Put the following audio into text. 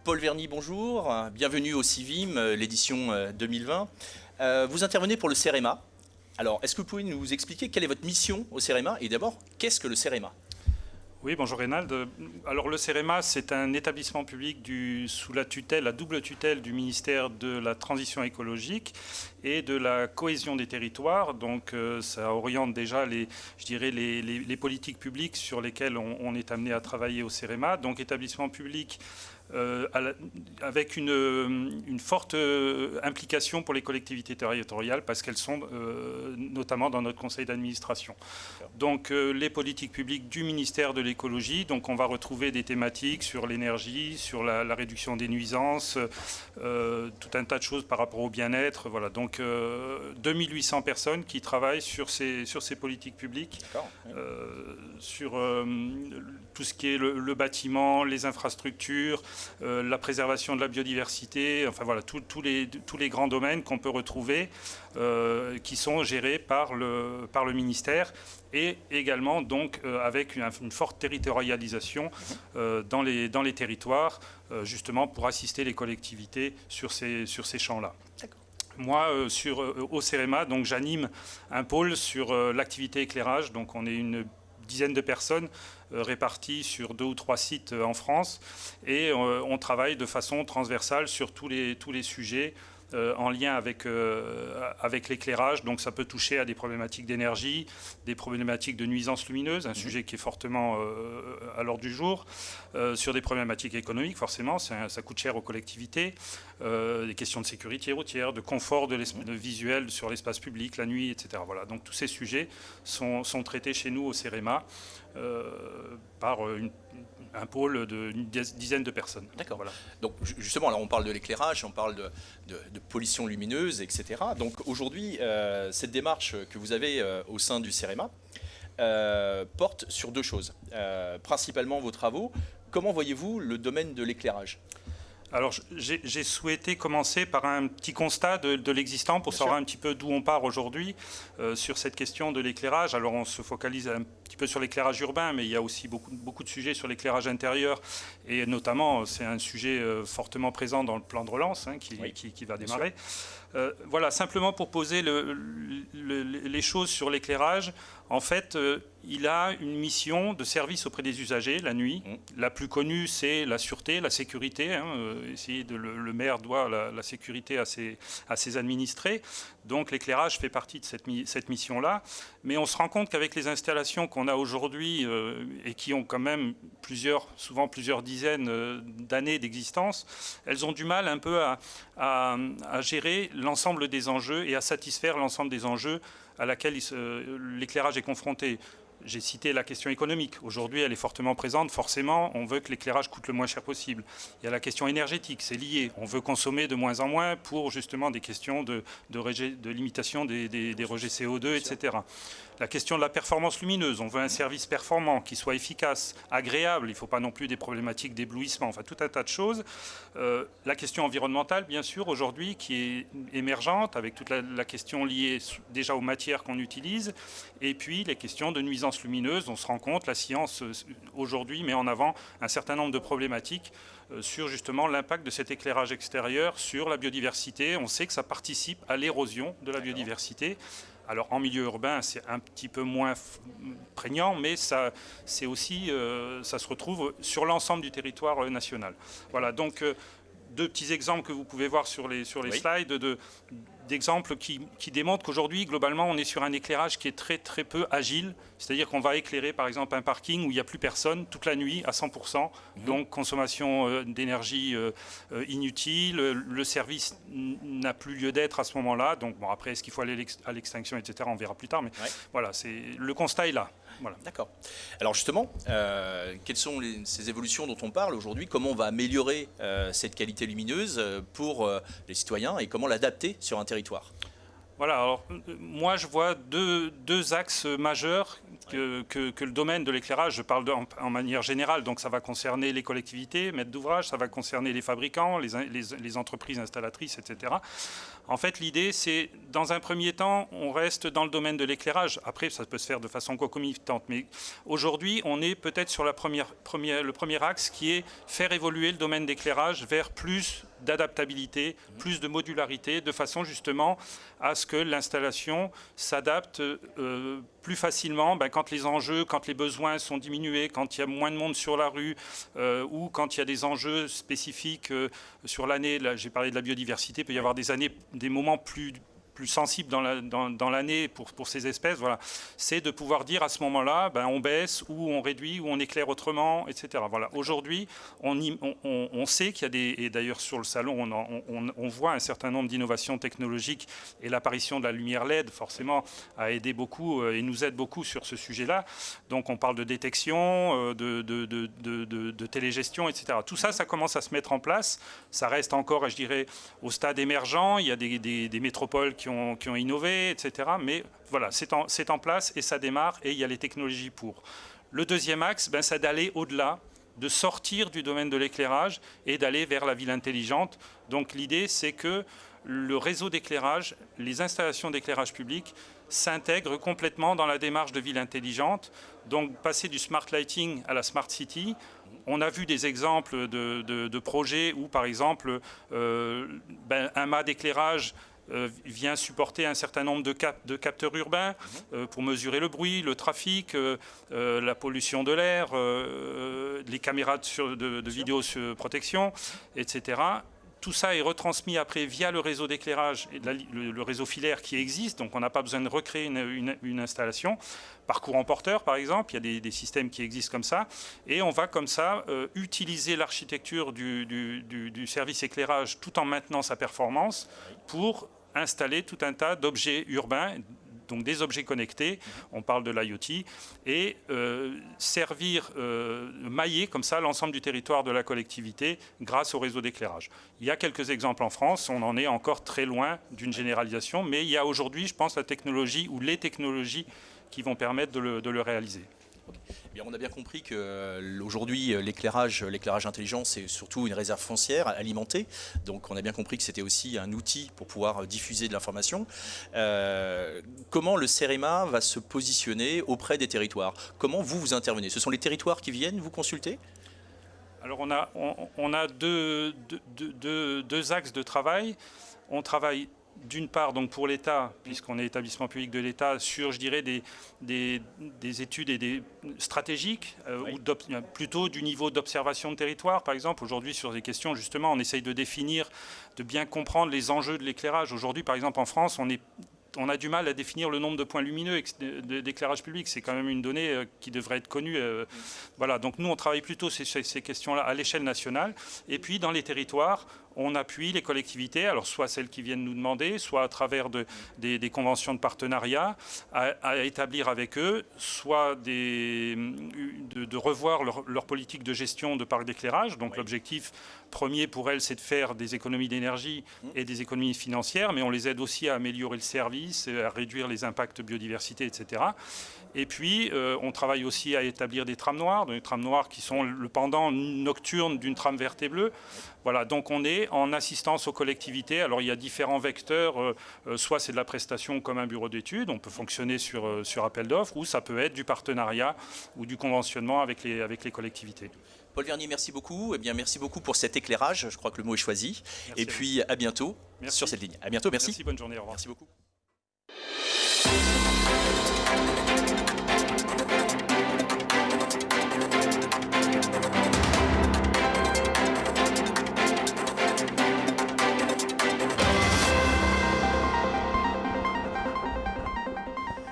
Paul Verny, bonjour. Bienvenue au CIVIM, l'édition 2020. Vous intervenez pour le CEREMA. Alors, est-ce que vous pouvez nous expliquer quelle est votre mission au CEREMA et d'abord, qu'est-ce que le CEREMA? Oui, bonjour Reynald. Alors le CEREMA, c'est un établissement public sous la tutelle, la double tutelle du ministère de la Transition écologique et de la cohésion des territoires. Donc ça oriente déjà les politiques publiques sur lesquelles on est amené à travailler au CEREMA. Donc établissement public avec une forte implication pour les collectivités territoriales parce qu'elles sont notamment dans notre conseil d'administration. Donc les politiques publiques du ministère de l'écologie, donc on va retrouver des thématiques sur l'énergie, sur la réduction des nuisances, tout un tas de choses par rapport au bien-être. Voilà. Donc 2800 personnes qui travaillent sur ces politiques publiques, sur tout ce qui est le bâtiment, les infrastructures, la préservation de la biodiversité, enfin voilà, tous les grands domaines qu'on peut retrouver qui sont gérés par le ministère et également donc avec une forte territorialisation dans les territoires justement pour assister les collectivités sur ces champs-là. Moi, au CEREMA, donc j'anime un pôle sur l'activité éclairage, donc on est une dizaine de personnes réparties sur 2 ou 3 sites en France et on travaille de façon transversale sur tous les sujets en lien avec l'éclairage. Donc ça peut toucher à des problématiques d'énergie, des problématiques de nuisances lumineuses, un sujet qui est fortement à l'ordre du jour, sur des problématiques économiques forcément, ça coûte cher aux collectivités, des questions de sécurité routière, de confort de visuel sur l'espace public, la nuit, etc. Voilà. Donc tous ces sujets sont traités chez nous au CEREMA par un pôle d'une dizaine de personnes. D'accord. Voilà. Donc justement, alors on parle de l'éclairage, on parle de pollution lumineuse, etc. Donc aujourd'hui, cette démarche que vous avez au sein du CEREMA porte sur 2 choses. Principalement vos travaux. Comment voyez-vous le domaine de l'éclairage ? Alors j'ai souhaité commencer par un petit constat de l'existant pour savoir un petit peu d'où on part aujourd'hui sur cette question de l'éclairage. Alors on se focalise un petit peu sur l'éclairage urbain, mais il y a aussi beaucoup de sujets sur l'éclairage intérieur et notamment c'est un sujet fortement présent dans le plan de relance qui va démarrer. Voilà, simplement pour poser les choses sur l'éclairage, en fait, il a une mission de service auprès des usagers la nuit. La plus connue, c'est la sûreté, la sécurité. Le maire doit la sécurité à ses administrés. Donc l'éclairage fait partie de cette mission-là. Mais on se rend compte qu'avec les installations qu'on a aujourd'hui et qui ont quand même souvent plusieurs dizaines d'années d'existence, elles ont du mal un peu à gérer l'ensemble des enjeux et à satisfaire l'ensemble des enjeux à laquelle l'éclairage est confronté. J'ai cité la question économique. Aujourd'hui, elle est fortement présente. Forcément, on veut que l'éclairage coûte le moins cher possible. Il y a la question énergétique, c'est lié. On veut consommer de moins en moins pour justement des questions de limitation des rejets CO2, etc. La question de la performance lumineuse. On veut un service performant, qui soit efficace, agréable. Il ne faut pas non plus des problématiques d'éblouissement. Enfin, tout un tas de choses. La question environnementale, bien sûr, aujourd'hui, qui est émergente, avec toute la question liée déjà aux matières qu'on utilise. Et puis, les questions de nuisances lumineuses. On se rend compte, la science, aujourd'hui, met en avant un certain nombre de problématiques sur, justement, l'impact de cet éclairage extérieur sur la biodiversité. On sait que ça participe à l'érosion de la biodiversité. Alors en milieu urbain, c'est un petit peu moins prégnant, mais ça se retrouve sur l'ensemble du territoire national. Voilà, donc 2 petits exemples que vous pouvez voir sur les slides d'exemples qui démontrent qu'aujourd'hui, globalement, on est sur un éclairage qui est très très peu agile. C'est-à-dire qu'on va éclairer, par exemple, un parking où il n'y a plus personne toute la nuit à 100%. Donc, consommation d'énergie inutile. Le service n'a plus lieu d'être à ce moment-là. Donc, bon, après, est-ce qu'il faut aller à l'extinction, etc. On verra plus tard. Mais voilà, le constat est là. Voilà. D'accord. Alors justement, quelles sont ces évolutions dont on parle aujourd'hui? Comment on va améliorer cette qualité lumineuse pour les citoyens et comment l'adapter sur un territoire? Voilà, alors moi je vois deux axes majeurs que le domaine de l'éclairage, je parle en manière générale, donc ça va concerner les collectivités, maîtres d'ouvrage, ça va concerner les fabricants, les entreprises installatrices, etc. En fait, l'idée, c'est, dans un premier temps, on reste dans le domaine de l'éclairage. Après, ça peut se faire de façon concomitante. Mais aujourd'hui, on est peut-être sur le premier axe qui est faire évoluer le domaine d'éclairage vers plus d'adaptabilité, plus de modularité, de façon justement à ce que l'installation s'adapte plus facilement quand les enjeux, quand les besoins sont diminués, quand il y a moins de monde sur la rue ou quand il y a des enjeux spécifiques sur l'année. Là, j'ai parlé de la biodiversité, il peut y avoir des moments plus sensibles dans l'année pour ces espèces. Voilà. C'est de pouvoir dire à ce moment-là, on baisse ou on réduit ou on éclaire autrement, etc. Voilà. Aujourd'hui, on sait qu'il y a et d'ailleurs sur le salon, on voit un certain nombre d'innovations technologiques et l'apparition de la lumière LED, forcément, a aidé beaucoup et nous aide beaucoup sur ce sujet-là. Donc on parle de détection, de télégestion, etc. Tout ça, ça commence à se mettre en place. Ça reste encore, je dirais, au stade émergent. Il y a des métropoles qui ont innové, etc. Mais voilà, c'est en place et ça démarre et il y a les technologies pour. Le deuxième axe, c'est d'aller au-delà, de sortir du domaine de l'éclairage et d'aller vers la ville intelligente. Donc l'idée, c'est que le réseau d'éclairage, les installations d'éclairage public s'intègrent complètement dans la démarche de ville intelligente. Donc passer du smart lighting à la smart city. On a vu des exemples de projets où, par exemple, un mât d'éclairage vient supporter un certain nombre de capteurs urbains pour mesurer le bruit, le trafic, la pollution de l'air, les caméras de vidéoprotection, etc. Tout ça est retransmis après via le réseau d'éclairage et le réseau filaire qui existe, donc on n'a pas besoin de recréer une installation. Par courant porteur, par exemple, il y a des systèmes qui existent comme ça, et on va comme ça utiliser l'architecture du service éclairage tout en maintenant sa performance pour installer tout un tas d'objets urbains, donc des objets connectés, on parle de l'IoT, et mailler comme ça l'ensemble du territoire de la collectivité grâce au réseau d'éclairage. Il y a quelques exemples en France, on en est encore très loin d'une généralisation, mais il y a aujourd'hui, je pense, la technologie ou les technologies qui vont permettre de le réaliser. Bien, on a bien compris qu'aujourd'hui, l'éclairage intelligent, c'est surtout une réserve foncière alimentée. Donc, on a bien compris que c'était aussi un outil pour pouvoir diffuser de l'information. Comment le CEREMA va se positionner auprès des territoires? Comment vous intervenez? Ce sont les territoires qui viennent vous consulter? Alors, on a deux axes de travail. On travaille d'une part, donc pour l'État, puisqu'on est établissement public de l'État, sur, je dirais, des études et des stratégiques, ou plutôt du niveau d'observation de territoire, par exemple. Aujourd'hui, sur des questions, justement, on essaye de définir, de bien comprendre les enjeux de l'éclairage. Aujourd'hui, par exemple, en France, on a du mal à définir le nombre de points lumineux d'éclairage public. C'est quand même une donnée qui devrait être connue. Voilà. Donc nous, on travaille plutôt ces questions-là à l'échelle nationale. Et puis, dans les territoires, on appuie les collectivités, alors soit celles qui viennent nous demander, soit à travers des conventions de partenariat, à établir avec eux, soit de revoir leur politique de gestion de parcs d'éclairage. Donc l'objectif premier pour elles, c'est de faire des économies d'énergie et des économies financières, mais on les aide aussi à améliorer le service, à réduire les impacts biodiversité, etc. Et puis, on travaille aussi à établir des trams noirs qui sont le pendant nocturne d'une trame verte et bleue. Voilà, donc on est en assistance aux collectivités. Alors, il y a différents vecteurs. Soit c'est de la prestation comme un bureau d'études, on peut fonctionner sur appel d'offres, ou ça peut être du partenariat ou du conventionnement avec les collectivités. Paul Vernier, merci beaucoup. Eh bien, merci beaucoup pour cet éclairage. Je crois que le mot est choisi. Merci. Et puis, à bientôt sur cette ligne. À bientôt, merci. Merci, bonne journée, au revoir. Merci beaucoup.